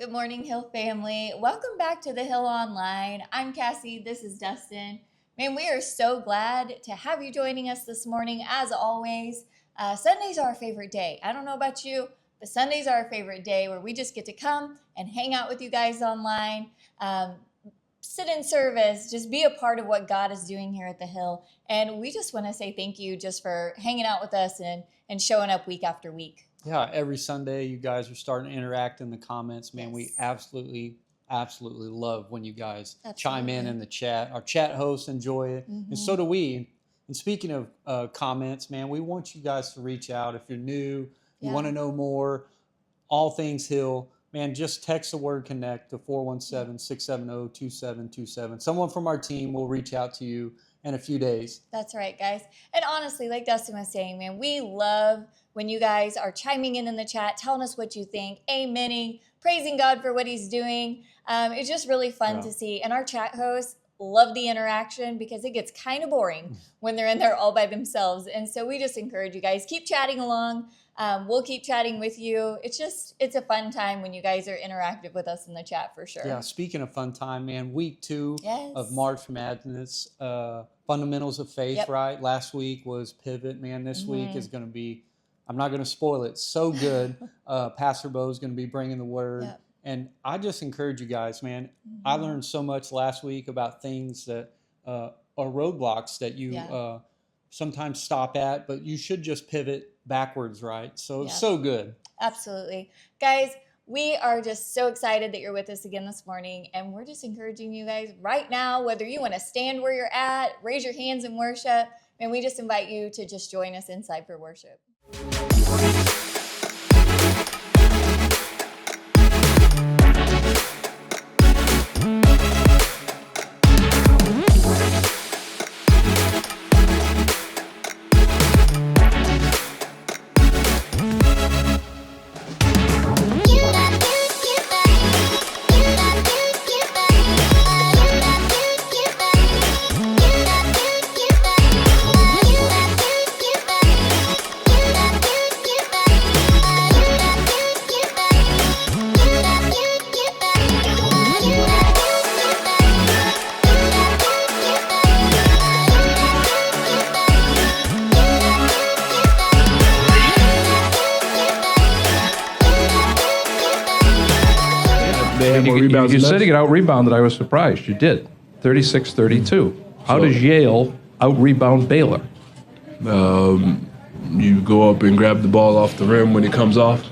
Good morning, Hill family. Welcome back to the Hill Online. I'm Cassie. This is Dustin. Man, we are so glad to have you joining us this morning. As always, Sundays are our favorite day. I don't know about you, but Sundays are our favorite day where we just get to come and hang out with you guys online, sit in service, just be a part of what God is doing here at the Hill. And we just want to say thank you just for hanging out with us and showing up week after week. Yeah, every Sunday you guys are starting to interact in the comments. Man, Yes. we absolutely love when you guys chime Absolutely. in the chat. Our chat hosts enjoy it, and so do we. And speaking of comments, man, we want you guys to reach out. If you're new, you want to know more, all things Hill, man, just text the word connect to 417-670-2727. Someone from our team will reach out to you in a few days. That's right, guys. And honestly, like Dustin was saying, man, we love when you guys are chiming in the chat, telling us what you think, amening, praising God for what he's doing. It's just really fun to see. And our chat hosts love the interaction because it gets kind of boring when they're in there all by themselves. And so we just encourage you guys, keep chatting along. We'll keep chatting with you. It's a fun time when you guys are interactive with us in the chat for sure. Yeah, speaking of fun time, man, week 2 of March Madness, Fundamentals of Faith, right? Last week was Pivot, man. This week is going to be, I'm not going to spoil it, so good. Pastor Bo is going to be bringing the word. And I just encourage you guys, man. I learned so much last week about things that are roadblocks that you sometimes stop at, but you should just pivot backwards, right? So it's so good. Absolutely. Guys, we are just so excited that you're with us again this morning, and we're just encouraging you guys right now, whether you want to stand where you're at, raise your hands in worship, and we just invite you to just join us inside for worship. You said you got out-rebounded. I was surprised. You did. 36-32. How does Yale out-rebound Baylor? You go up and grab the ball off the rim when it comes off,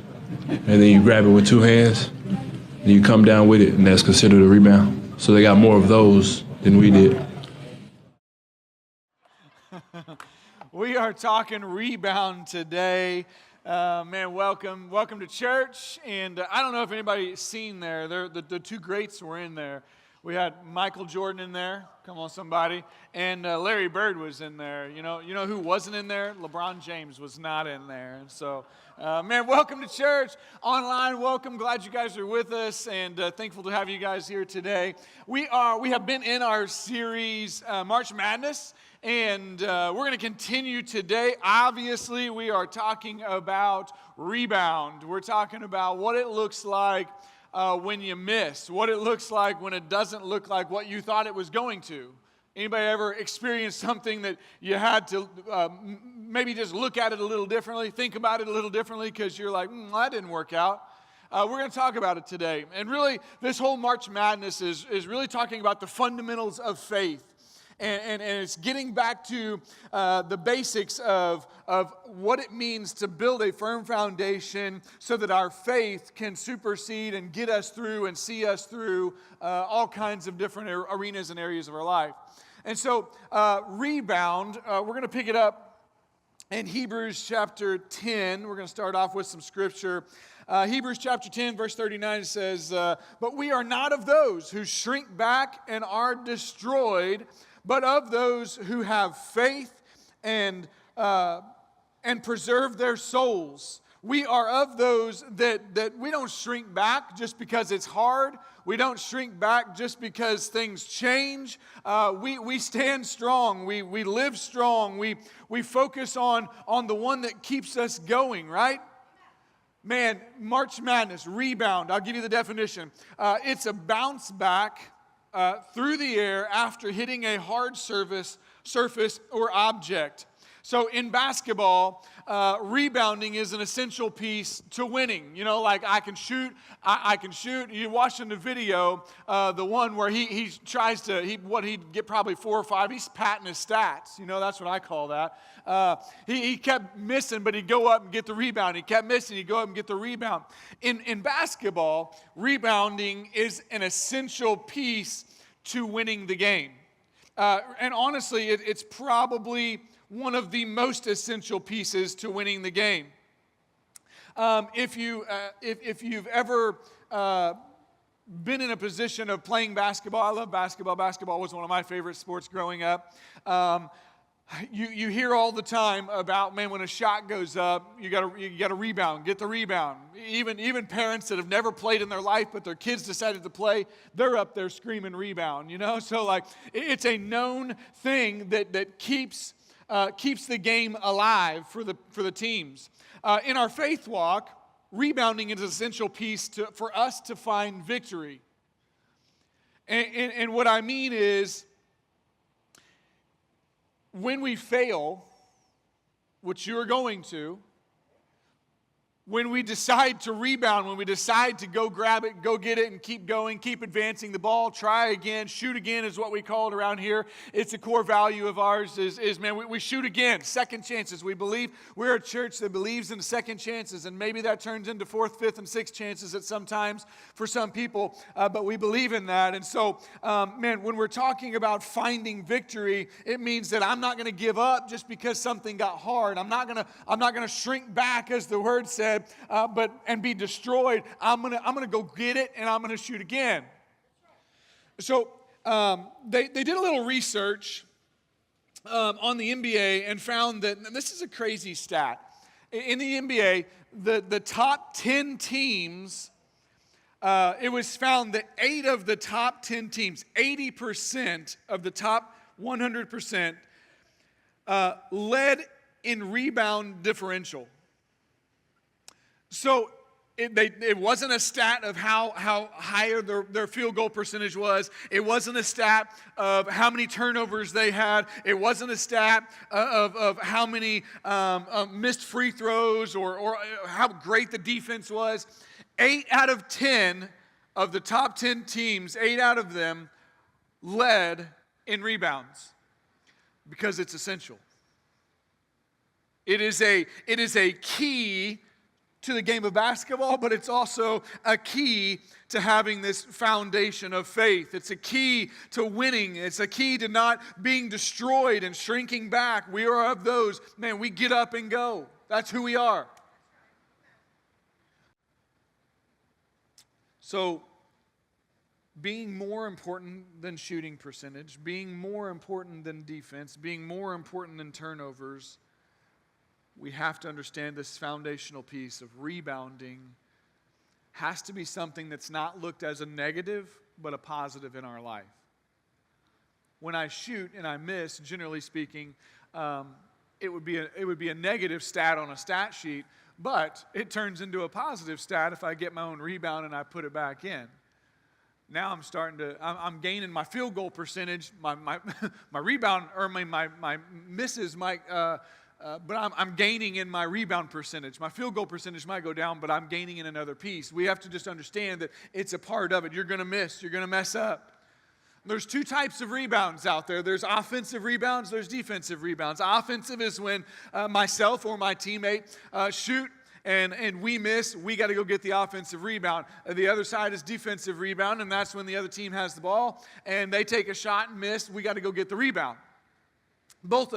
and then you grab it with two hands, and you come down with it, and that's considered a rebound. So they got more of those than we did. We are talking rebound today. Man, welcome to church. And I don't know if anybody's seen there. The two greats were in there. We had Michael Jordan in there. Come on, somebody. And Larry Bird was in there. You know who wasn't in there? LeBron James was not in there. And so, man, welcome to church. Online, welcome. Glad you guys are with us, and thankful to have you guys here today. We have been in our series, March Madness. And we're going to continue today. Obviously, we are talking about rebound. We're talking about what it looks like when you miss, what it looks like when it doesn't look like what you thought it was going to. Anybody ever experienced something that you had to maybe just look at it a little differently, think about it a little differently because you're like, that didn't work out? We're going to talk about it today. And really, this whole March Madness is really talking about the fundamentals of faith. And it's getting back to the basics of what it means to build a firm foundation so that our faith can supersede and get us through and see us through all kinds of different arenas and areas of our life. And so, rebound, we're going to pick it up in Hebrews chapter 10. We're going to start off with some scripture. Hebrews chapter 10, verse 39 says, "But we are not of those who shrink back and are destroyed, but of those who have faith and preserve their souls." We are of those that we don't shrink back just because it's hard. We don't shrink back just because things change. We stand strong. We live strong. We focus on the one that keeps us going, right? Man, March Madness, rebound, I'll give you the definition. It's a bounce back through the air after hitting a hard surface or object. So in basketball, rebounding is an essential piece to winning. You know, like I can shoot. You're watching the video, the one where he tries to, he'd get probably 4 or 5. He's patting his stats. You know, that's what I call that. He kept missing, but he'd go up and get the rebound. He kept missing, he'd go up and get the rebound. In basketball, rebounding is an essential piece to winning the game. And honestly, it's probably one of the most essential pieces to winning the game. If you've ever been in a position of playing basketball, I love basketball. Basketball was one of my favorite sports growing up. You hear all the time about, man, when a shot goes up, you got to rebound, get the rebound. Even parents that have never played in their life, but their kids decided to play, they're up there screaming rebound, you know? So like, it's a known thing that keeps the game alive for the teams. In our faith walk, rebounding is an essential piece for us to find victory. And what I mean is, when we fail, which you're going to, when we decide to rebound, when we decide to go grab it, go get it, and keep going, keep advancing the ball, try again, shoot again is what we call it around here. It's a core value of ours is man, we shoot again, second chances. We believe we're a church that believes in second chances, and maybe that turns into 4th, 5th, and 6th chances at some times for some people, but we believe in that. And so, man, when we're talking about finding victory, it means that I'm not going to give up just because something got hard. I'm not going to shrink back, as the word said, and be destroyed. I'm gonna go get it, and I'm gonna shoot again. So they did a little research on the NBA and found that, and this is a crazy stat. In the NBA, the top 10 teams, it was found that 8 of the top 10 teams, 80% of the top 100%, led in rebound differential. So it wasn't a stat of how higher their field goal percentage was. It wasn't a stat of how many turnovers they had. It wasn't a stat of how many missed free throws or how great the defense was. 8 out of 10 of the top 10 teams, 8 out of them led in rebounds because it's essential. It is a key to the game of basketball, but it's also a key to having this foundation of faith. It's a key to winning. It's a key to not being destroyed and shrinking back. We are of those, man, we get up and go. That's who we are. So, being more important than shooting percentage, being more important than defense, being more important than turnovers, we have to understand this foundational piece of rebounding has to be something that's not looked as a negative, but a positive in our life. When I shoot and I miss, generally speaking, it would be a negative stat on a stat sheet, but it turns into a positive stat if I get my own rebound and I put it back in. Now I'm gaining my field goal percentage, my rebound, or my misses might. But I'm gaining in my rebound percentage. My field goal percentage might go down, but I'm gaining in another piece. We have to just understand that it's a part of it. You're going to miss. You're going to mess up. There's 2 types of rebounds out there. There's offensive rebounds. There's defensive rebounds. Offensive is when myself or my teammate shoot and we miss. We got to go get the offensive rebound. The other side is defensive rebound, and that's when the other team has the ball and they take a shot and miss. We got to go get the rebound. Both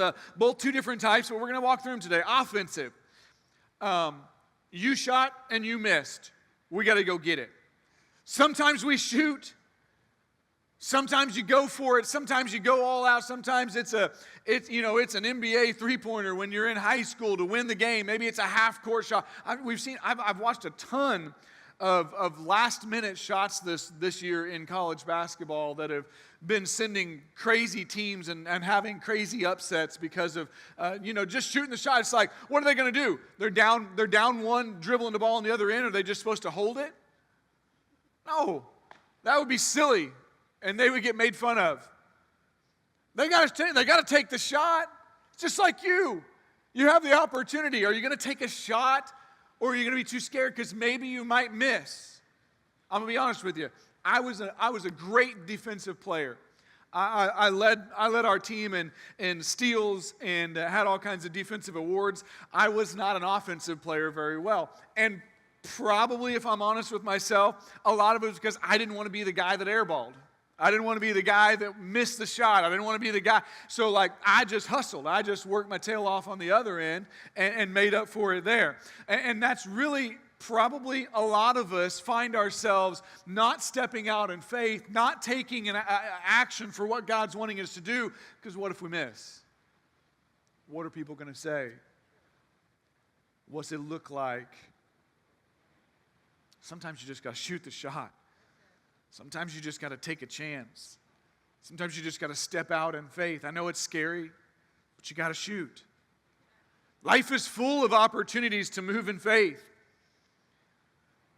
2 different types, but we're going to walk through them today. Offensive. You shot and you missed. We got to go get it. Sometimes we shoot. Sometimes you go for it. Sometimes you go all out. Sometimes it's an NBA three-pointer when you're in high school to win the game. Maybe it's a half-court shot. I've watched a ton of last-minute shots this year in college basketball that have been sending crazy teams and having crazy upsets because of, just shooting the shot. It's like, what are they going to do? They're down one, dribbling the ball on the other end. Are they just supposed to hold it? No, that would be silly, and they would get made fun of. They got to take the shot. It's just like you. You have the opportunity. Are you going to take a shot, or are you going to be too scared because maybe you might miss? I'm going to be honest with you. I was a great defensive player. I led our team in steals and had all kinds of defensive awards. I was not an offensive player very well. And probably, if I'm honest with myself, a lot of it was because I didn't want to be the guy that airballed. I didn't want to be the guy that missed the shot. I didn't want to be the guy. So, I just hustled. I just worked my tail off on the other end and made up for it there. And that's really probably a lot of us find ourselves not stepping out in faith, not taking an action for what God's wanting us to do, because what if we miss? What are people going to say? What's it look like? Sometimes you just got to shoot the shot. Sometimes you just got to take a chance. Sometimes you just got to step out in faith. I know it's scary, but you got to shoot. Life is full of opportunities to move in faith.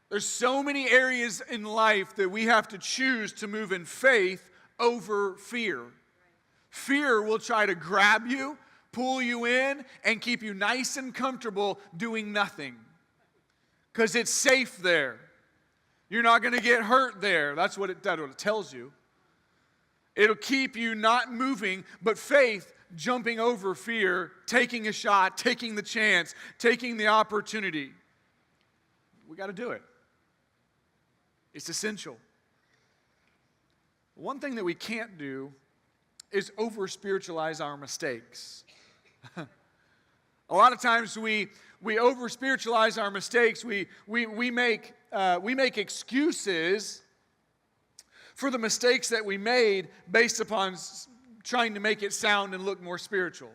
There's so many areas in life that we have to choose to move in faith over fear. Fear will try to grab you, pull you in, and keep you nice and comfortable doing nothing. Because it's safe there. You're not going to get hurt there. That's what it tells you. It'll keep you not moving, but faith, jumping over fear, taking a shot, taking the chance, taking the opportunity. We got to do it. It's essential. One thing that we can't do is over-spiritualize our mistakes. A lot of times we over-spiritualize our mistakes. We make excuses for the mistakes that we made based upon trying to make it sound and look more spiritual.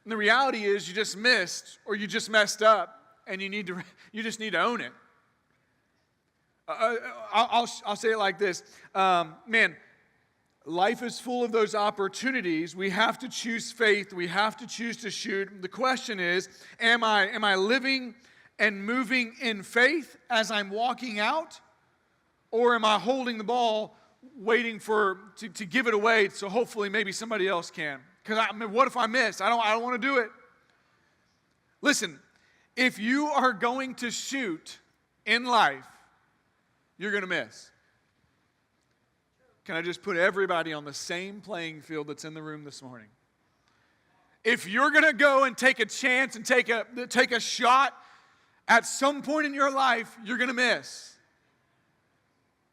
And the reality is you just missed or you just messed up, and you just need to own it. I'll say it like this. Life is full of those opportunities. We have to choose faith. We have to choose to shoot. The question is, am I living and moving in faith as I'm walking out? Or am I holding the ball, waiting to give it away so hopefully maybe somebody else can? Because what if I miss? I don't want to do it. Listen, if you are going to shoot in life, you're going to miss. Can I just put everybody on the same playing field that's in the room this morning? If you're going to go and take a chance and take a shot, at some point in your life, you're going to miss.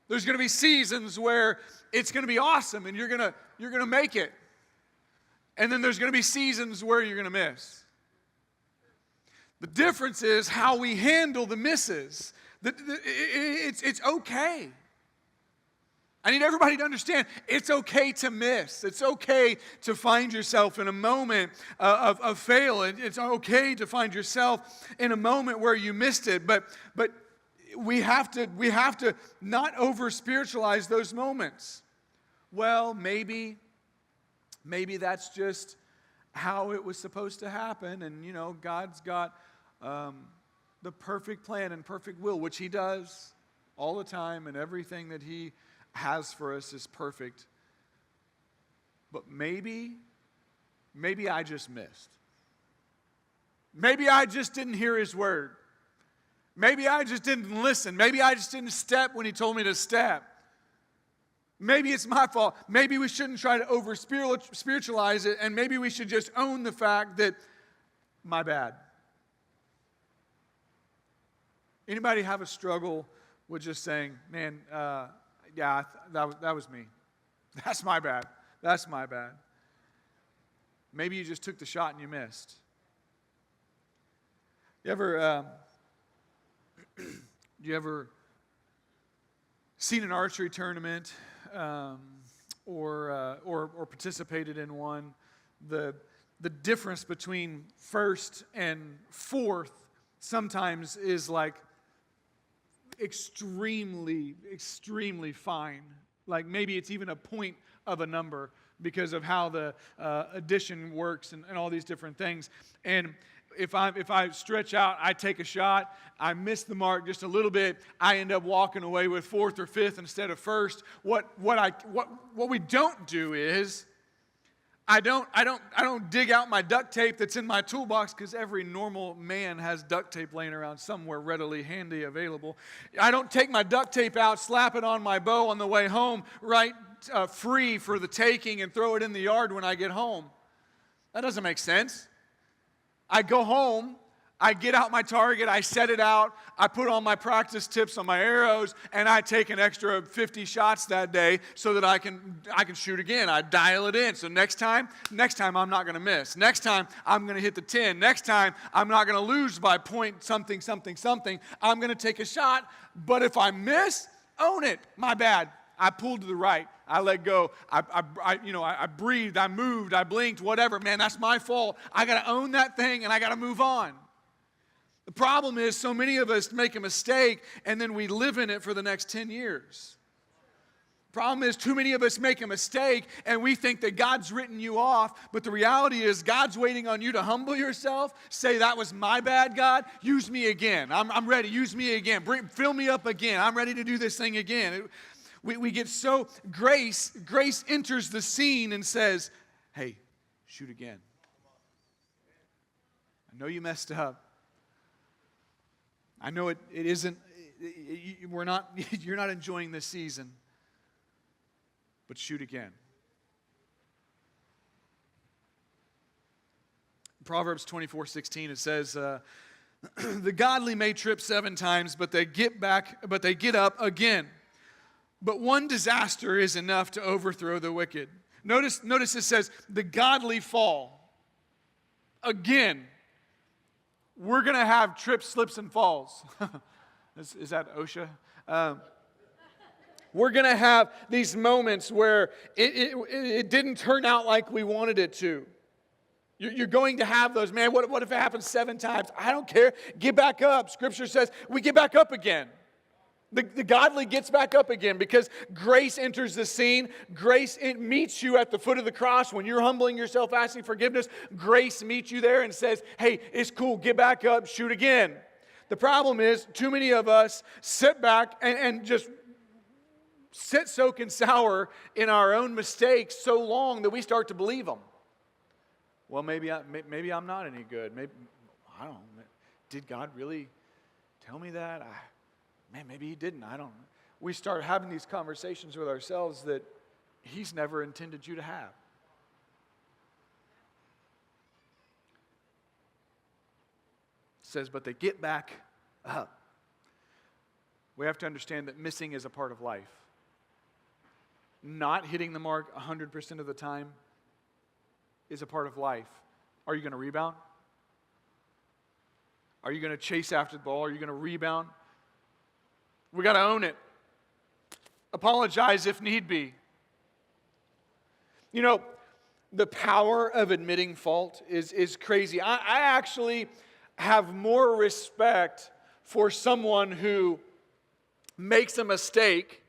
There's going to be seasons where it's going to be awesome and you're going to make it. And then there's going to be seasons where you're going to miss. The difference is how we handle the misses. It's okay. I need everybody to understand it's okay to miss. It's okay to find yourself in a moment of fail. It's okay to find yourself in a moment where you missed it. But we have to not over-spiritualize those moments. Well, maybe that's just how it was supposed to happen. And, God's got the perfect plan and perfect will, which He does all the time, and everything that He has for us is perfect. But maybe I just missed. Maybe I just didn't hear His word. Maybe I just didn't listen. Maybe I just didn't step when He told me to step. Maybe it's my fault. Maybe we shouldn't try to over-spiritualize it, and maybe we should just own the fact that, my bad. Anybody have a struggle with just saying, man, yeah, that was me. That's my bad. That's my bad. Maybe you just took the shot and you missed. You ever seen an archery tournament or participated in one? The difference between first and fourth sometimes is like extremely, extremely fine. Like maybe it's even a point of a number because of how the addition works and all these different things. And if I stretch out, I take a shot, I miss the mark just a little bit, I end up walking away with fourth or fifth instead of first. What we don't do is I don't dig out my duct tape that's in my toolbox, because every normal man has duct tape laying around somewhere readily handy available. I don't take my duct tape out, slap it on my bow on the way home, right free for the taking, and throw it in the yard when I get home. That doesn't make sense. I go home, I get out my target, I set it out, I put on my practice tips on my arrows, and I take an extra 50 shots that day so that I can shoot again. I dial it in. So next time I'm not going to miss. Next time I'm going to hit the 10. Next time I'm not going to lose by point something, something, something. I'm going to take a shot, but if I miss, own it. My bad. I pulled to the right. I let go. I breathed. I moved. I blinked. Whatever. Man, that's my fault. I got to own that thing, and I got to move on. The problem is so many of us make a mistake, and then we live in it for the next 10 years. The problem is too many of us make a mistake, and we think that God's written you off, but the reality is God's waiting on you to humble yourself, say, that was my bad, God. Use me again. I'm ready. Use me again. Fill me up again. I'm ready to do this thing again. We get so, grace enters the scene and says, hey, shoot again. I know you messed up. I know it isn't, you're not enjoying this season, but shoot again. Proverbs 24:16, it says, the godly may trip 7 times, but they get up again. But one disaster is enough to overthrow the wicked. Notice it says, the godly fall. Again, we're going to have trips, slips, and falls. Is that OSHA? We're going to have these moments where it didn't turn out like we wanted it to. You're going to have those. Man, what if it happens 7 times? I don't care. Get back up. Scripture says we get back up again. The godly gets back up again because grace enters the scene. Grace meets you at the foot of the cross. When you're humbling yourself, asking forgiveness, grace meets you there and says, hey, it's cool, get back up, shoot again. The problem is too many of us sit back and just sit soak and sour in our own mistakes so long that we start to believe them. Well, maybe I'm not any good. Maybe, I don't know. Did God really tell me that? Man, maybe he didn't. I don't know. We start having these conversations with ourselves that he's never intended you to have. It says, but they get back up. We have to understand that missing is a part of life. Not hitting the mark 100% of the time is a part of life. Are you going to rebound? Are you going to chase after the ball? Are you going to rebound? We got to own it. Apologize if need be. You know, the power of admitting fault is crazy. I actually have more respect for someone who makes a mistake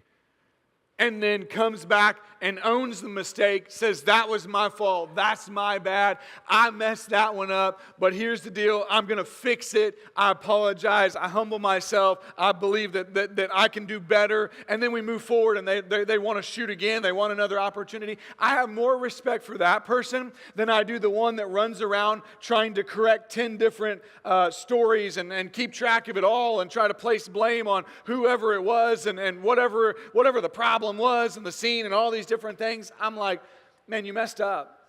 and then comes back and owns the mistake, says, that was my fault, that's my bad, I messed that one up, but here's the deal, I'm going to fix it, I apologize, I humble myself, I believe that I can do better, and then we move forward and they want to shoot again, they want another opportunity. I have more respect for that person than I do the one that runs around trying to correct 10 different stories and keep track of it all and try to place blame on whoever it was and whatever the problem was and the scene and all these different things. I'm like, man, you messed up.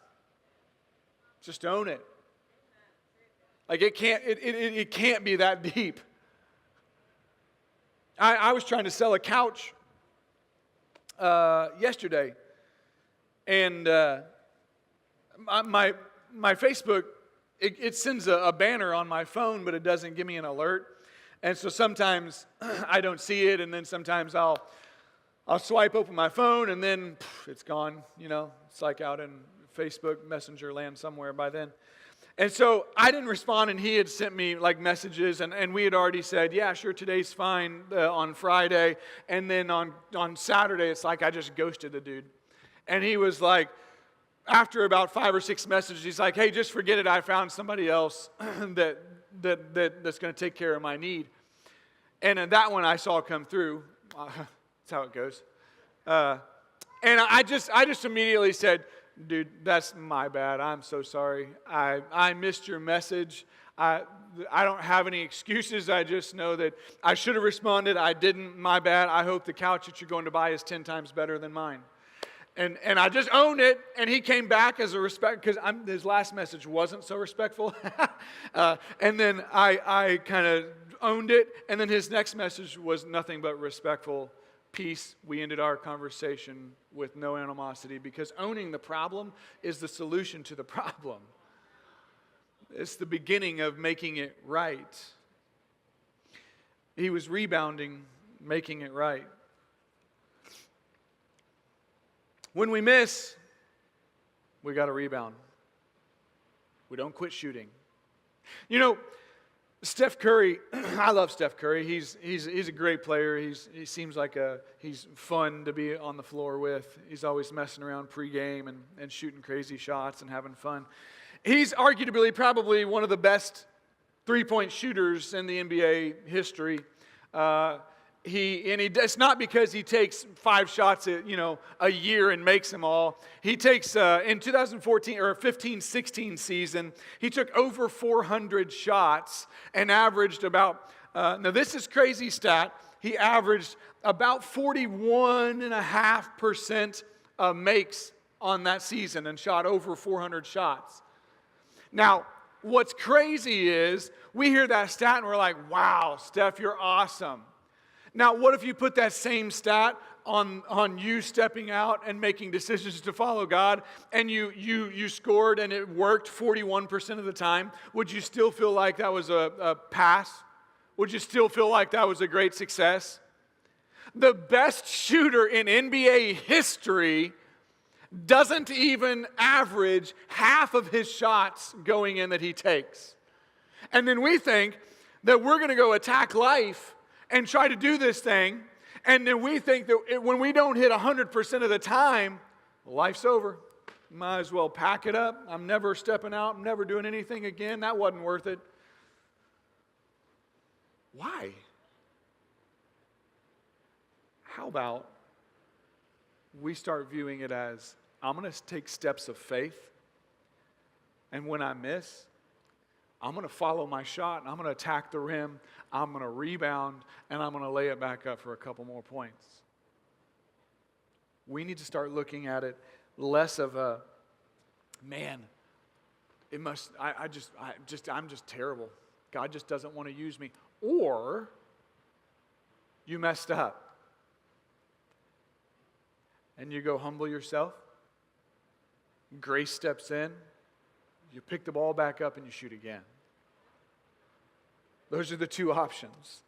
Just own it. Like it can't be that deep. I was trying to sell a couch yesterday, and my Facebook it sends a banner on my phone, but it doesn't give me an alert, and so sometimes I don't see it, and then sometimes I'll swipe open my phone, and then it's gone. You know, it's like out in Facebook Messenger land somewhere by then. And so I didn't respond, and he had sent me like messages, and we had already said, yeah, sure, today's fine on Friday. And then on Saturday, it's like I just ghosted the dude. And he was like, after about 5 or 6 messages, he's like, hey, just forget it. I found somebody else that's going to take care of my need. And that one I saw come through. That's how it goes. And I just immediately said, dude, that's my bad. I'm so sorry. I missed your message. I don't have any excuses. I just know that I should have responded. I didn't. My bad. I hope the couch that you're going to buy is 10 times better than mine. And I just owned it, and he came back as a respect, because his last message wasn't so respectful. And then I kind of owned it, and then his next message was nothing but respectful. Peace. We ended our conversation with no animosity, because owning the problem is the solution to the problem. It's the beginning of making it right. He was rebounding, making it right. When we miss, we got to rebound. We don't quit shooting. You know, Steph Curry, I love Steph Curry. He's a great player. He seems like he's fun to be on the floor with. He's always messing around pregame and shooting crazy shots and having fun. He's arguably probably one of the best three-point shooters in the NBA history. It's not because he takes 5 shots a year and makes them all. He takes in 2014 or 15-16 season, he took over 400 shots and averaged about. Now this is crazy stat. He averaged about 41.5% makes on that season and shot over 400 shots. Now, what's crazy is we hear that stat and we're like, "Wow, Steph, you're awesome." Now, what if you put that same stat on you stepping out and making decisions to follow God, and you scored and it worked 41% of the time? Would you still feel like that was a pass? Would you still feel like that was a great success? The best shooter in NBA history doesn't even average half of his shots going in that he takes. And then we think that we're going to go attack life and try to do this thing, and then we think that when we don't hit 100% of the time, life's over. Might as well pack it up. I'm never stepping out. I'm never doing anything again. That wasn't worth it. Why? How about we start viewing it as, I'm going to take steps of faith, and when I miss, I'm going to follow my shot, and I'm going to attack the rim, I'm going to rebound, and I'm going to lay it back up for a couple more points. We need to start looking at it less of a, man, I'm just terrible. God just doesn't want to use me. Or, you messed up. And you go humble yourself. Grace steps in. You pick the ball back up and you shoot again. Those are the two options.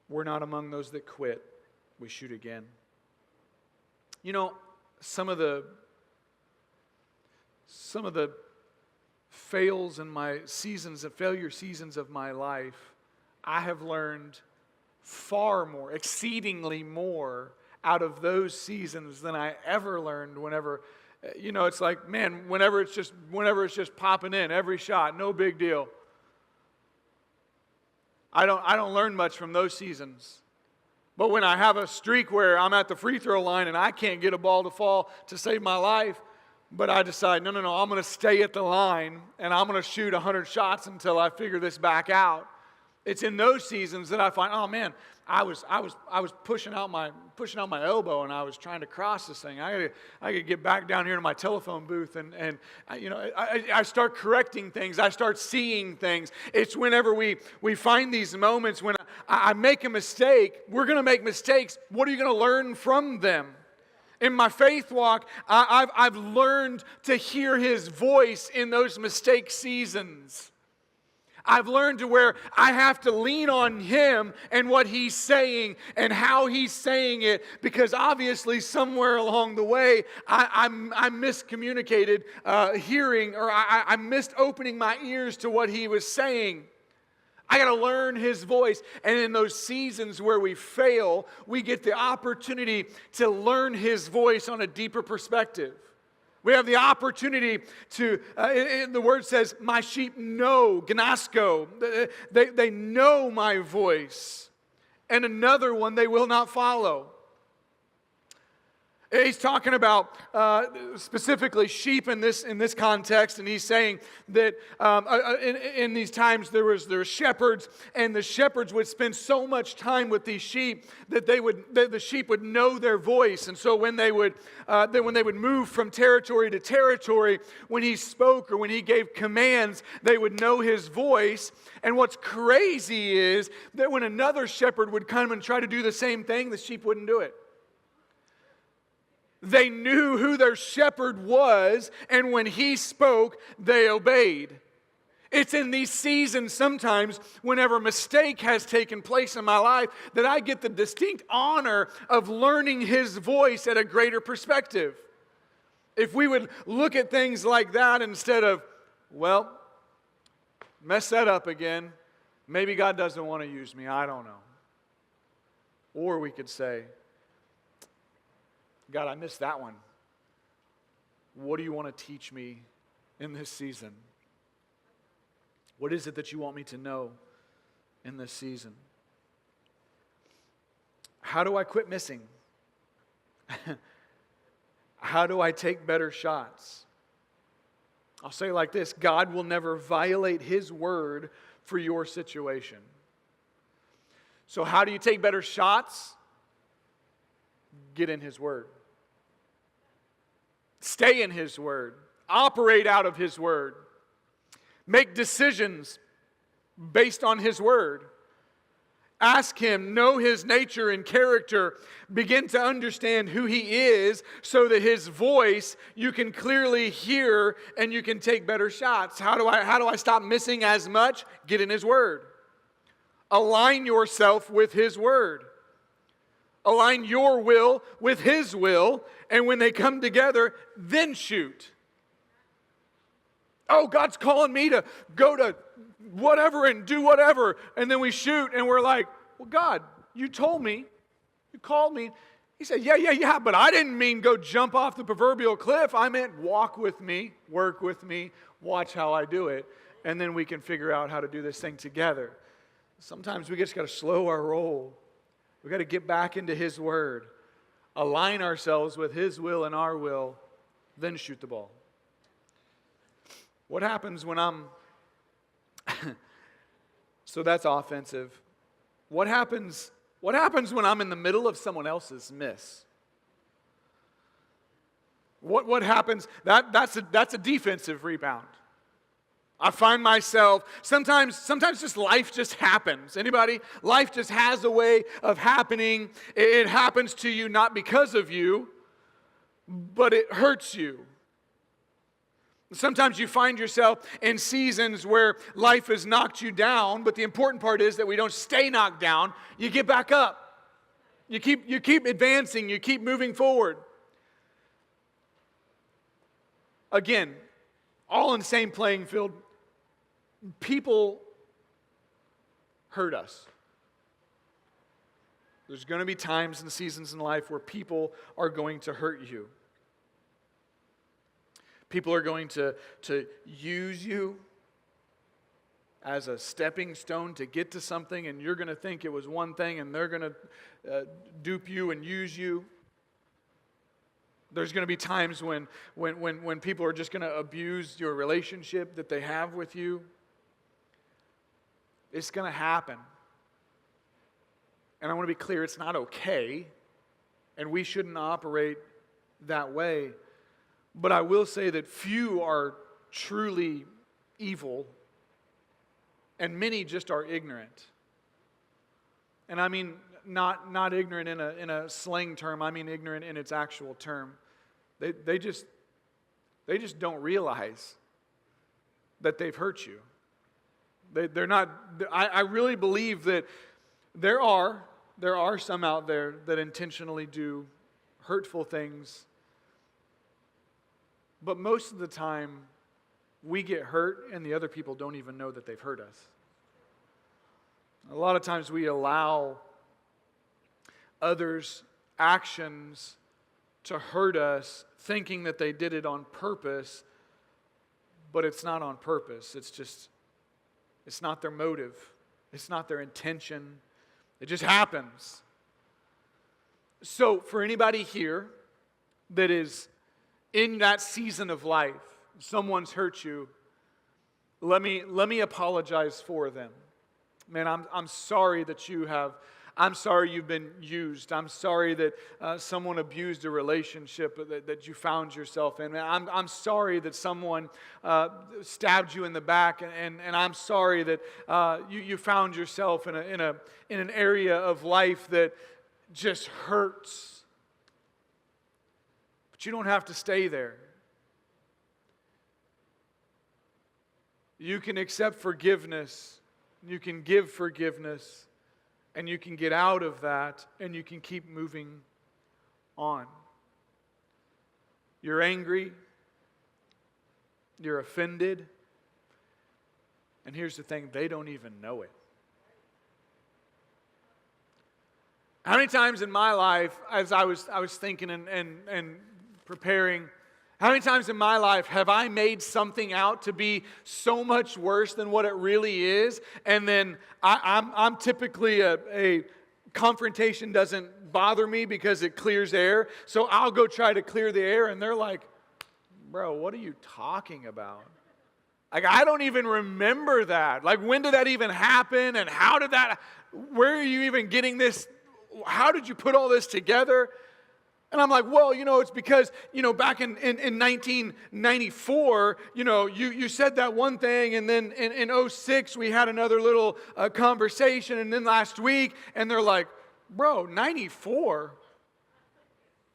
We're not among those that quit. We shoot again. You know, some of the fails in my failure seasons of my life, I have learned far more, exceedingly more out of those seasons than I ever learned whenever, it's like, man, whenever it's just popping in, every shot, no big deal. I don't learn much from those seasons. But when I have a streak where I'm at the free throw line and I can't get a ball to fall to save my life, but I decide, no, I'm going to stay at the line and I'm going to shoot 100 shots until I figure this back out. It's in those seasons that I find, oh man, I was pushing out my elbow and I was trying to cross this thing. I could get back down here to my telephone booth and I start correcting things. I start seeing things. It's whenever we find these moments when I make a mistake. We're going to make mistakes. What are you going to learn from them? In my faith walk, I've learned to hear His voice in those mistake seasons. I've learned to where I have to lean on Him and what He's saying and how He's saying it, because obviously somewhere along the way I miscommunicated hearing, or I missed opening my ears to what He was saying. I got to learn His voice. And in those seasons where we fail, we get the opportunity to learn His voice on a deeper perspective. We have the opportunity to, the word says, my sheep know, gnosko. They know my voice. And another one they will not follow. He's talking about specifically sheep in this context, and he's saying that in these times there were shepherds, and the shepherds would spend so much time with these sheep that the sheep would know their voice, and so when they would move from territory to territory, when he spoke or when he gave commands, they would know his voice. And what's crazy is that when another shepherd would come and try to do the same thing, the sheep wouldn't do it. They knew who their shepherd was, and when he spoke, they obeyed. It's in these seasons sometimes, whenever a mistake has taken place in my life, that I get the distinct honor of learning his voice at a greater perspective. If we would look at things like that instead of, well, mess that up again, maybe God doesn't want to use me, I don't know. Or we could say, God, I missed that one. What do you want to teach me in this season? What is it that you want me to know in this season? How do I quit missing? How do I take better shots? I'll say it like this: God will never violate His word for your situation. So how do you take better shots? Get in His word. Stay in His word. Operate out of His word. Make decisions based on His word. Ask Him, know His nature and character. Begin to understand who He is so that His voice you can clearly hear and you can take better shots. How do I stop missing as much? Get in His word. Align yourself with His word. Align your will with His will, and when they come together, then shoot. Oh, God's calling me to go to whatever and do whatever, and then we shoot, and we're like, well, God, you told me, you called me. He said, yeah, but I didn't mean go jump off the proverbial cliff. I meant walk with me, work with me, watch how I do it, and then we can figure out how to do this thing together. Sometimes we just got to slow our roll. We've got to get back into His word, align ourselves with His will and our will, then shoot the ball. What happens when I'm... So that's offensive. What happens when I'm in the middle of someone else's miss? What happens? That's a defensive rebound. I find myself, sometimes just life just happens. Anybody? Life just has a way of happening. It happens to you not because of you, but it hurts you. Sometimes you find yourself in seasons where life has knocked you down, but the important part is that we don't stay knocked down. You get back up. You keep advancing. You keep moving forward. Again, all in the same playing field. People hurt us. There's going to be times and seasons in life where people are going to hurt you. People are going to use you as a stepping stone to get to something, and you're going to think it was one thing, and they're going to dupe you and use you. There's going to be times when people are just going to abuse your relationship that they have with you. It's going to happen. And I want to be clear, it's not okay, and we shouldn't operate that way. But I will say that few are truly evil, and many just are ignorant. And I mean not ignorant in a slang term, I mean ignorant in its actual term. They just don't realize that they've hurt you. They're not. I really believe that there are some out there that intentionally do hurtful things. But most of the time, we get hurt and the other people don't even know that they've hurt us. A lot of times we allow others' actions to hurt us, thinking that they did it on purpose, but it's not on purpose. It's not their motive. It's not their intention. It just happens. So for anybody here that is in that season of life, someone's hurt you, let me apologize for them. Man, I'm sorry that I'm sorry you've been used. I'm sorry that someone abused a relationship that you found yourself in. Man, I'm sorry that someone stabbed you in the back, and I'm sorry that you found yourself in an area of life that just hurts. But you don't have to stay there. You can accept forgiveness. You can give forgiveness. And you can get out of that, and you can keep moving on. You're angry. You're offended. And here's the thing, they don't even know it. How many times in my life, as I was thinking and preparing, how many times in my life have I made something out to be so much worse than what it really is? And then I'm typically a confrontation doesn't bother me because it clears air. So I'll go try to clear the air, and they're like, bro, what are you talking about? Like, I don't even remember that. Like, when did that even happen? And how did that, where are you even getting this? How did you put all this together? And I'm like, well, it's because, back in 1994, you said that one thing, and then in 2006, we had another little conversation, and then last week, and they're like, bro, 94?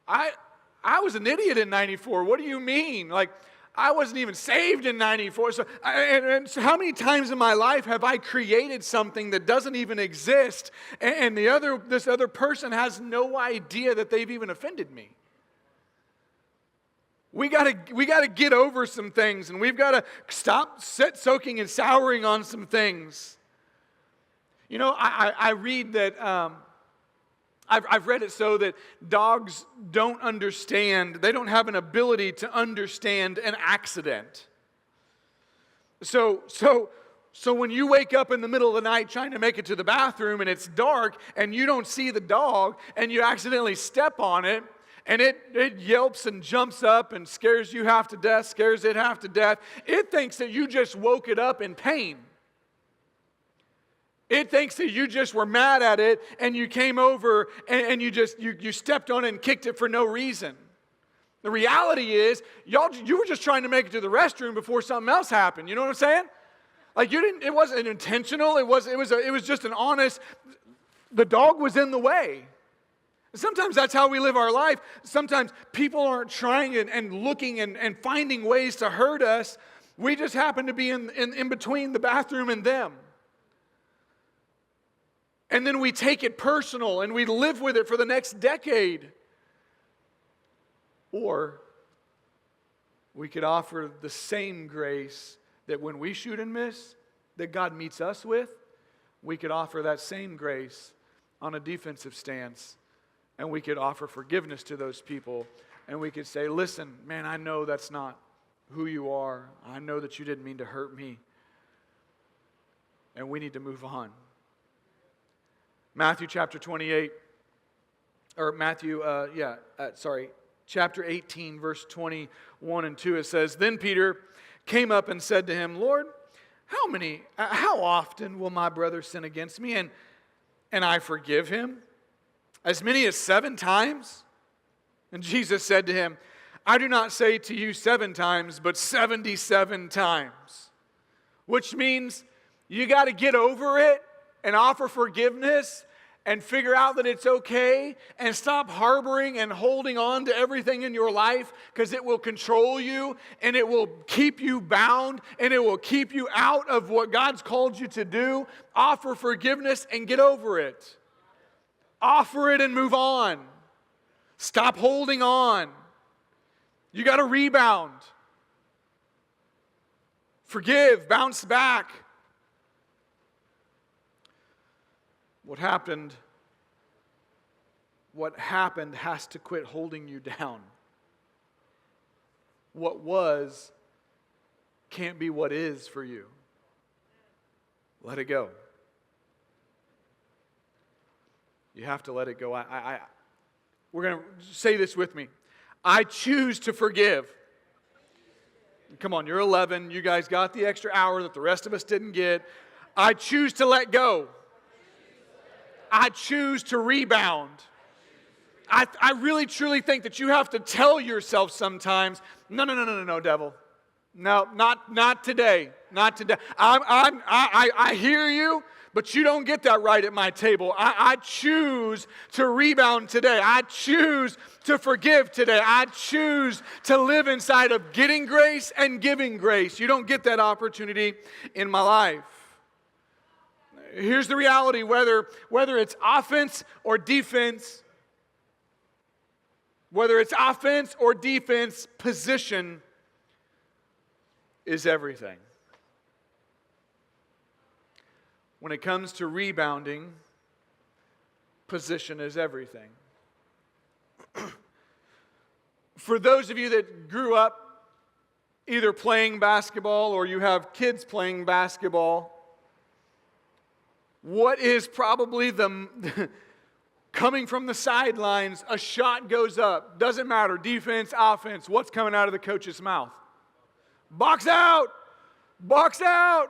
I was an idiot in 94. What do you mean? Like, I wasn't even saved in 94. So how many times in my life have I created something that doesn't even exist, and this other person has no idea that they've even offended me? We gotta get over some things, and we've got to stop soaking and souring on some things. I read that. I've read it so that dogs don't understand, they don't have an ability to understand an accident. So when you wake up in the middle of the night trying to make it to the bathroom and it's dark and you don't see the dog and you accidentally step on it and it yelps and jumps up and scares you half to death, scares it half to death, it thinks that you just woke it up in pain. It thinks that you just were mad at it and you came over and you stepped on it and kicked it for no reason. The reality is, you were just trying to make it to the restroom before something else happened. You know what I'm saying? Like, it wasn't intentional. It was just an honest, the dog was in the way. Sometimes that's how we live our life. Sometimes people aren't trying and looking and finding ways to hurt us. We just happen to be in between the bathroom and them. And then we take it personal and we live with it for the next decade. Or we could offer the same grace that when we shoot and miss, that God meets us with, we could offer that same grace on a defensive stance. And we could offer forgiveness to those people. And we could say, listen, man, I know that's not who you are. I know that you didn't mean to hurt me. And we need to move on. Matthew chapter 28, or chapter 18, verse 21 and 2, it says, Then Peter came up and said to him, Lord, how often will my brother sin against me, and I forgive him? As many as 7 times? And Jesus said to him, I do not say to you 7 times, but 77 times. Which means you got to get over it and offer forgiveness and figure out that it's okay and stop harboring and holding on to everything in your life, because it will control you and it will keep you bound and it will keep you out of what God's called you to do. Offer forgiveness and get over it. Offer it and move on. Stop holding on. You got to rebound. Forgive, bounce back. What happened has to quit holding you down. What was can't be what is for you. Let it go. You have to let it go. We're going to say this with me. I choose to forgive. Come on, you're 11. You guys got the extra hour that the rest of us didn't get. I choose to let go. I choose to rebound. I really, truly think that you have to tell yourself sometimes, no, devil. No, not today. Not today. I hear you, but you don't get that right at my table. I choose to rebound today. I choose to forgive today. I choose to live inside of getting grace and giving grace. You don't get that opportunity in my life. Here's the reality, whether it's offense or defense, position is everything. When it comes to rebounding, position is everything. For those of you that grew up either playing basketball or you have kids playing basketball, what is probably coming from the sidelines, a shot goes up. Doesn't matter, defense, offense, what's coming out of the coach's mouth? Box out! Box out!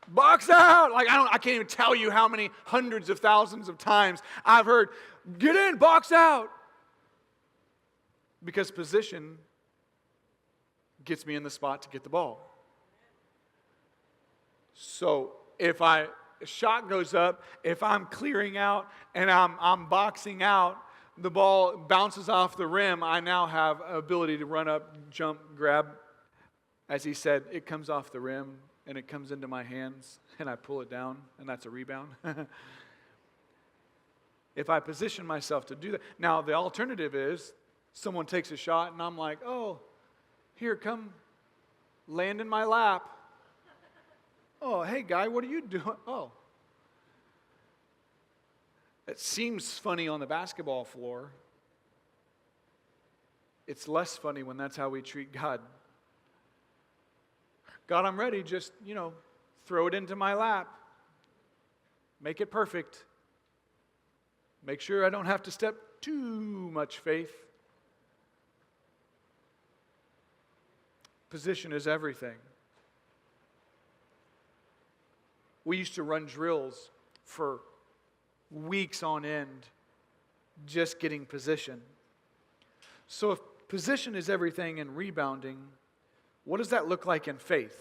Box out! Like, I can't even tell you how many hundreds of thousands of times I've heard, get in, box out! Because position gets me in the spot to get the ball. So if a shot goes up, if I'm clearing out and I'm boxing out, the ball bounces off the rim, I now have ability to run up, jump, grab. As he said, it comes off the rim and it comes into my hands and I pull it down, and that's a rebound. If I position myself to do that. Now, the alternative is someone takes a shot and I'm like, oh, here, come land in my lap. Oh, hey, guy, what are you doing? Oh. It seems funny on the basketball floor. It's less funny when that's how we treat God. God, I'm ready. Just, throw it into my lap. Make it perfect. Make sure I don't have to step too much faith. Position is everything. We used to run drills for weeks on end, just getting position. So if position is everything in rebounding, what does that look like in faith?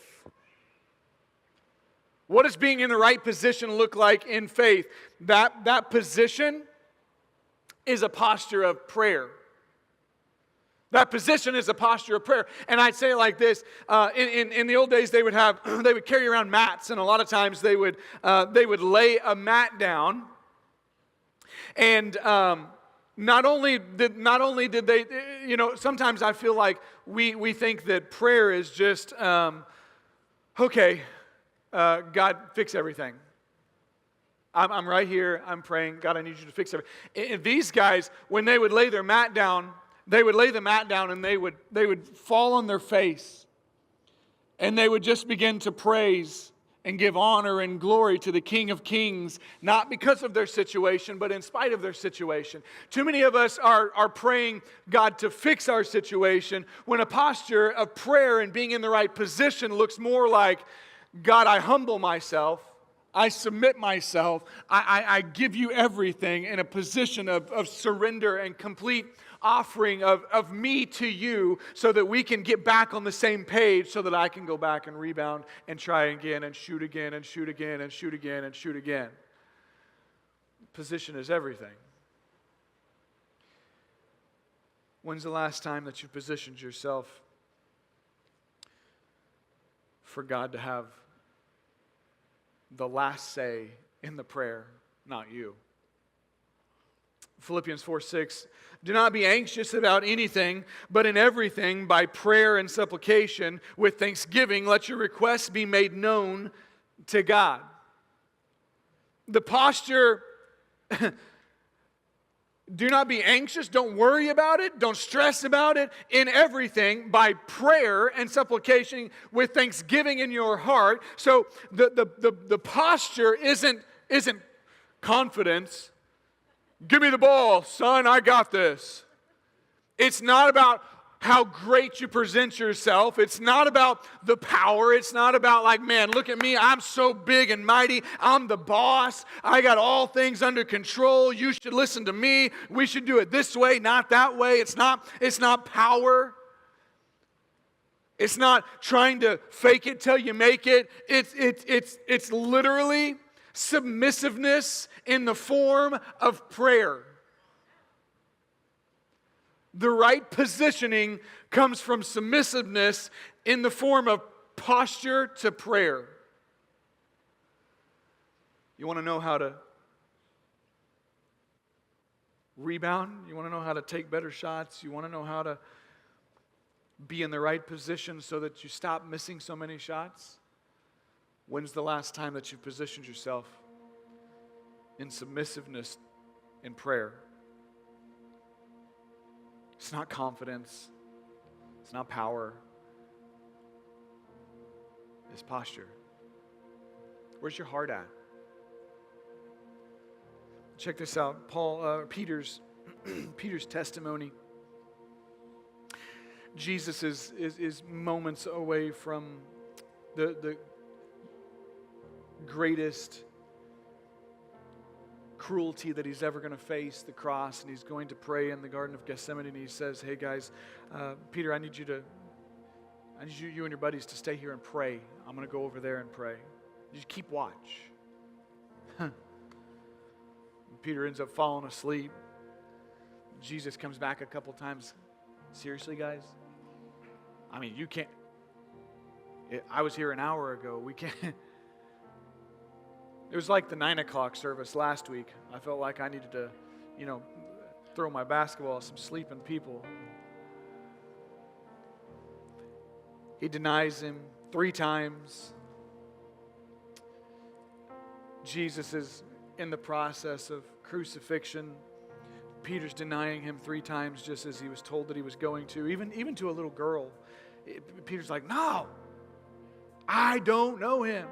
What does being in the right position look like in faith? That position is a posture of prayer. That position is a posture of prayer. And I'd say it like this. In the old days, they would carry around mats, and a lot of times they would lay a mat down. And not only did they, sometimes I feel like we think that prayer is just, okay, God, fix everything. I'm right here, I'm praying, God, I need you to fix everything. And these guys, when they would lay their mat down, they would lay the mat down and they would fall on their face. And they would just begin to praise and give honor and glory to the King of Kings, not because of their situation, but in spite of their situation. Too many of us are praying God to fix our situation when a posture of prayer and being in the right position looks more like, God, I humble myself, I submit myself, I give you everything in a position of surrender and complete offering of me to you so that we can get back on the same page so that I can go back and rebound and try again and shoot again and shoot again and shoot again and shoot again. Position is everything. When's the last time that you positioned yourself for God to have the last say in the prayer, not you? Philippians 4:6, do not be anxious about anything, but in everything, by prayer and supplication, with thanksgiving, let your requests be made known to God. The posture, do not be anxious, don't worry about it, don't stress about it. In everything, by prayer and supplication, with thanksgiving in your heart. So the posture isn't confidence. Give me the ball, son, I got this. It's not about how great you present yourself. It's not about the power. It's not about like, man, look at me. I'm so big and mighty. I'm the boss. I got all things under control. You should listen to me. We should do it this way, not that way. It's not power. It's not trying to fake it till you make it. It's literally submissiveness in the form of prayer. The right positioning comes from submissiveness in the form of posture to prayer. You want to know how to rebound? You want to know how to take better shots? You want to know how to be in the right position so that you stop missing so many shots? When's the last time that you positioned yourself in submissiveness in prayer? It's not confidence. It's not power. It's posture. Where's your heart at? Check this out. Peter's testimony. Jesus is moments away from the greatest cruelty that he's ever going to face, the cross, and he's going to pray in the Garden of Gethsemane, and he says, hey guys, Peter, I need you and your buddies to stay here and pray. I'm going to go over there and pray. You just keep watch. Peter ends up falling asleep. Jesus comes back a couple times. Seriously, guys? I mean, you can't. I was here an hour ago. We can't. It was like the 9 o'clock service last week. I felt like I needed to, throw my basketball at some sleeping people. He denies him 3 times. Jesus is in the process of crucifixion. Peter's denying him 3 times just as he was told that he was going to. Even to a little girl. Peter's like, no, I don't know him.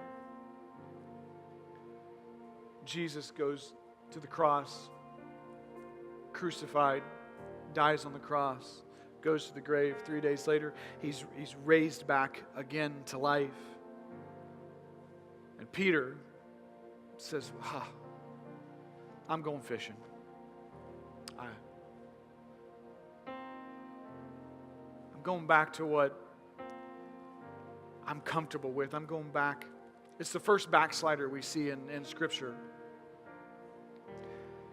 Jesus goes to the cross, crucified, dies on the cross, goes to the grave. 3 days later, he's raised back again to life. And Peter says, I'm going fishing. I'm going back to what I'm comfortable with. I'm going back. It's the first backslider we see in Scripture.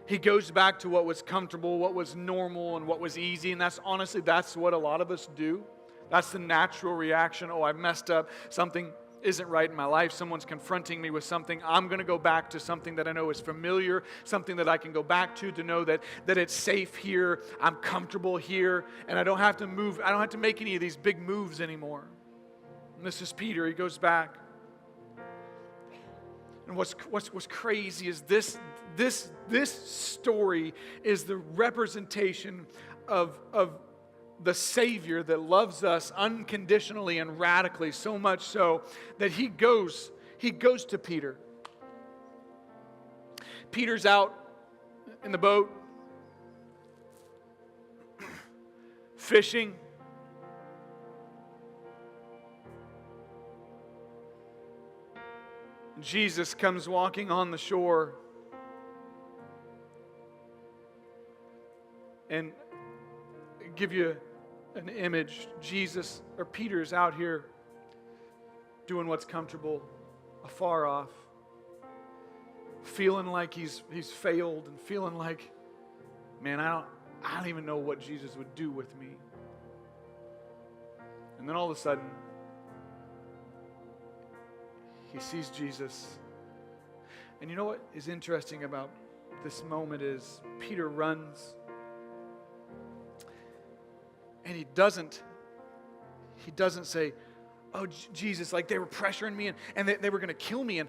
He goes back to what was comfortable, what was normal, and what was easy. And that's what a lot of us do. That's the natural reaction. Oh, I messed up. Something isn't right in my life. Someone's confronting me with something. I'm going to go back to something that I know is familiar, something that I can go back to know that it's safe here. I'm comfortable here. And I don't have to move. I don't have to make any of these big moves anymore. And this is Peter. He goes back. And what's crazy is this story is the representation of the Savior that loves us unconditionally and radically, so much so that he goes to Peter. Peter's out in the boat fishing. Jesus comes walking on the shore. And give you an image. Peter's out here doing what's comfortable, afar off, feeling like he's failed and feeling like, man, I don't even know what Jesus would do with me. And then all of a sudden, he sees Jesus. And you know what is interesting about this moment is Peter runs, and he doesn't say, oh, Jesus, like they were pressuring me and they were going to kill me and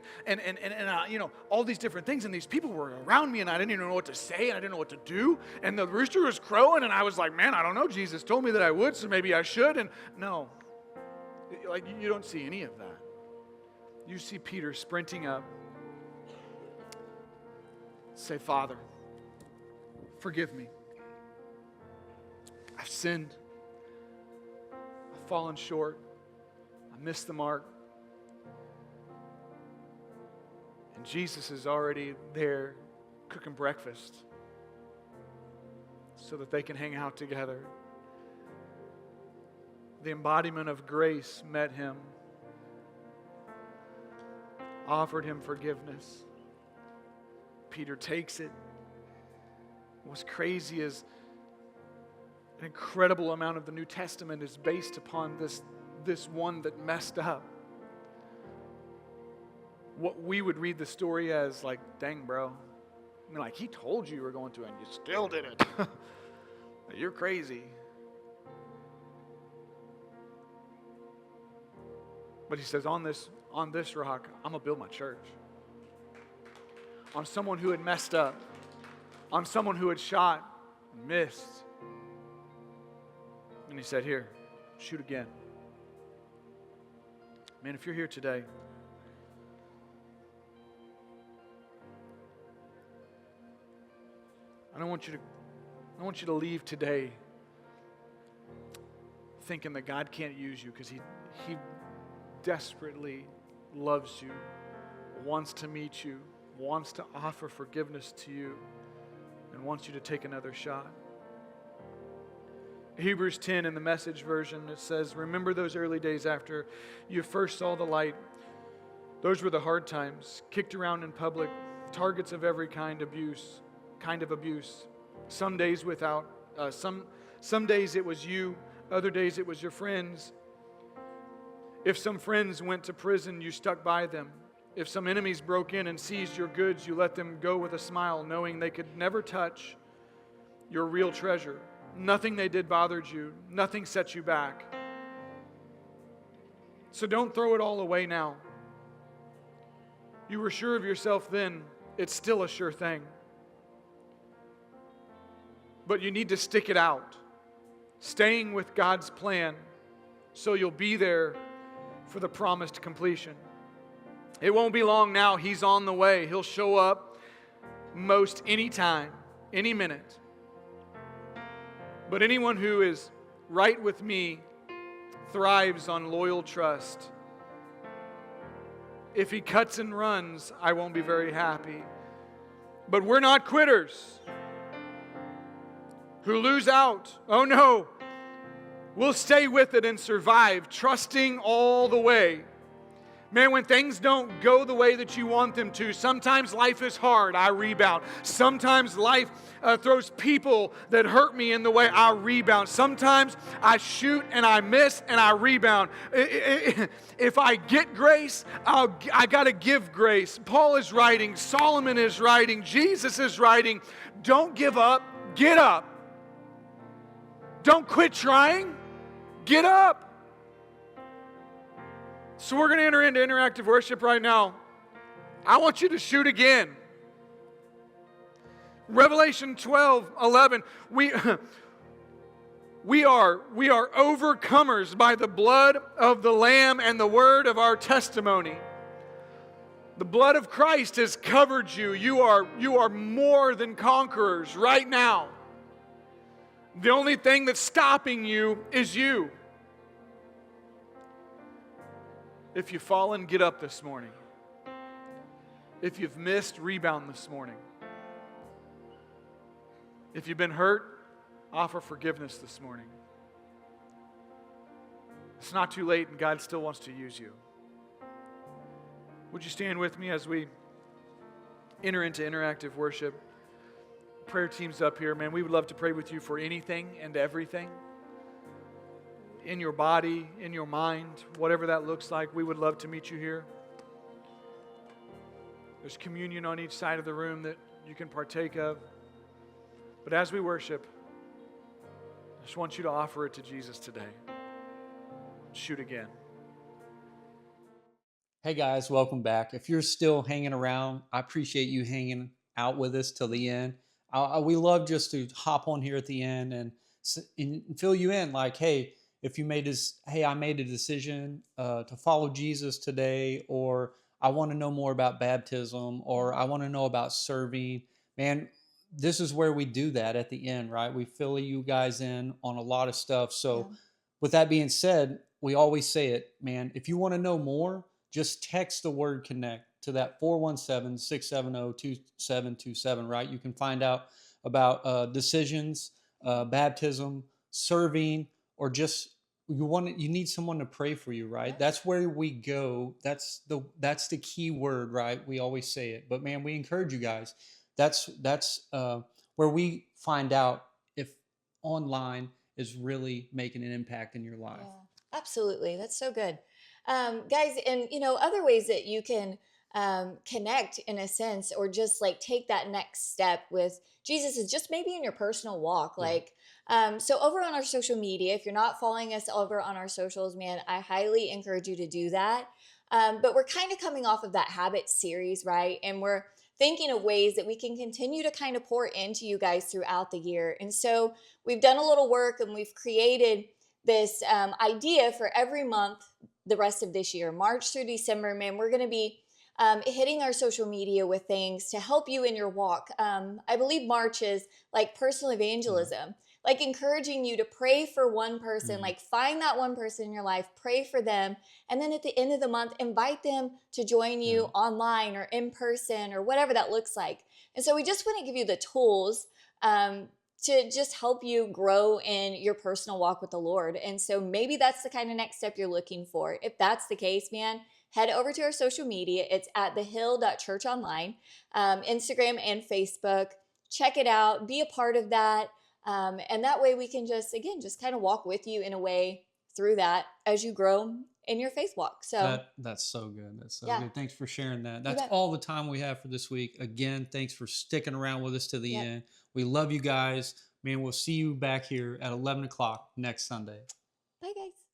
all these different things. And these people were around me and I didn't even know what to say. And I didn't know what to do. And the rooster was crowing and I was like, man, I don't know. Jesus told me that I would, so maybe I should. And no, like you don't see any of that. You see Peter sprinting up. Say, Father, forgive me. I've sinned. I've fallen short. I missed the mark. And Jesus is already there cooking breakfast so that they can hang out together. The embodiment of grace met him, offered him forgiveness. Peter takes it. What's crazy is an incredible amount of the New Testament is based upon this one that messed up. What we would read the story as like, dang, bro. I mean, like, he told you were going to, and you still did it. You're crazy. But he says, on this rock, I'm going to build my church. On someone who had messed up. On someone who had shot and missed. And he said, here, shoot again. Man, if you're here today, I don't want you to leave today thinking that God can't use you, because He desperately loves you, wants to meet you, wants to offer forgiveness to you, and wants you to take another shot. Hebrews 10 in the Message version, it says, remember those early days after you first saw the light. Those were the hard times, kicked around in public, targets of every kind of abuse. Some days without, some days it was you, other days it was your friends. If some friends went to prison, you stuck by them. If some enemies broke in and seized your goods, you let them go with a smile, knowing they could never touch your real treasure. Nothing they did bothered you. Nothing set you back. So don't throw it all away now. You were sure of yourself then. It's still a sure thing. But you need to stick it out, staying with God's plan so you'll be there for the promised completion. It won't be long now. He's on the way. He'll show up most any time, any minute. But anyone who is right with me thrives on loyal trust. If he cuts and runs, I won't be very happy. But we're not quitters who lose out. Oh no, we'll stay with it and survive, trusting all the way. Man, when things don't go the way that you want them to, sometimes life is hard, I rebound. Sometimes life throws people that hurt me in the way, I rebound. Sometimes I shoot and I miss and I rebound. If I get grace, I got to give grace. Paul is writing, Solomon is writing, Jesus is writing, don't give up, get up. Don't quit trying, get up. So we're going to enter into interactive worship right now. I want you to shoot again. Revelation 12:11. We are overcomers by the blood of the Lamb and the word of our testimony. The blood of Christ has covered you. You are more than conquerors right now. The only thing that's stopping you is you. If you've fallen, get up this morning. If you've missed, rebound this morning. If you've been hurt, offer forgiveness this morning. It's not too late, and God still wants to use you. Would you stand with me as we enter into interactive worship, prayer team's up here. Man, we would love to pray with you for anything and everything. In your body, in your mind, whatever that looks like, we would love to meet you here. There's communion on each side of the room that you can partake of. But as we worship, I just want you to offer it to Jesus today. Shoot again. Hey guys, welcome back. If you're still hanging around, I appreciate you hanging out with us till the end. We love just to hop on here at the end and fill you in. Like, hey, if you made this, hey, I made a decision to follow Jesus today, or I want to know more about baptism, or I want to know about serving. Man, this is where we do that at the end, right? We fill you guys in on a lot of stuff. So with that being said, we always say it, man, if you want to know more, just text the word connect to that 417-670-2727, right? You can find out about decisions, baptism, serving, or just you need someone to pray for you, right? That's where we go. That's the key word, right? We always say it. But man, we encourage you guys. That's where we find out if online is really making an impact in your life. Yeah, absolutely. That's so good. Guys, and other ways that you can connect in a sense, or just like take that next step with Jesus is just maybe in your personal walk. Like, so over on our social media, if you're not following us over on our socials, man, I highly encourage you to do that. But we're kind of coming off of that habit series, right? And we're thinking of ways that we can continue to kind of pour into you guys throughout the year. And so we've done a little work and we've created this idea for every month the rest of this year, March through December. Man, we're going to be hitting our social media with things to help you in your walk. I believe March is like personal evangelism, like encouraging you to pray for one person, like find that one person in your life, pray for them. And then at the end of the month, invite them to join you online or in person or whatever that looks like. And so we just want to give you the tools to just help you grow in your personal walk with the Lord. And so maybe that's the kind of next step you're looking for. If that's the case, man, head over to our social media. It's at thehill.churchonline, Instagram and Facebook. Check it out. Be a part of that. And that way we can just kind of walk with you in a way through that as you grow in your faith walk. So that's so good. That's so good. Thanks for sharing that. That's all the time we have for this week. Again, thanks for sticking around with us to the end. We love you guys. Man, we'll see you back here at 11 o'clock next Sunday. Bye, guys.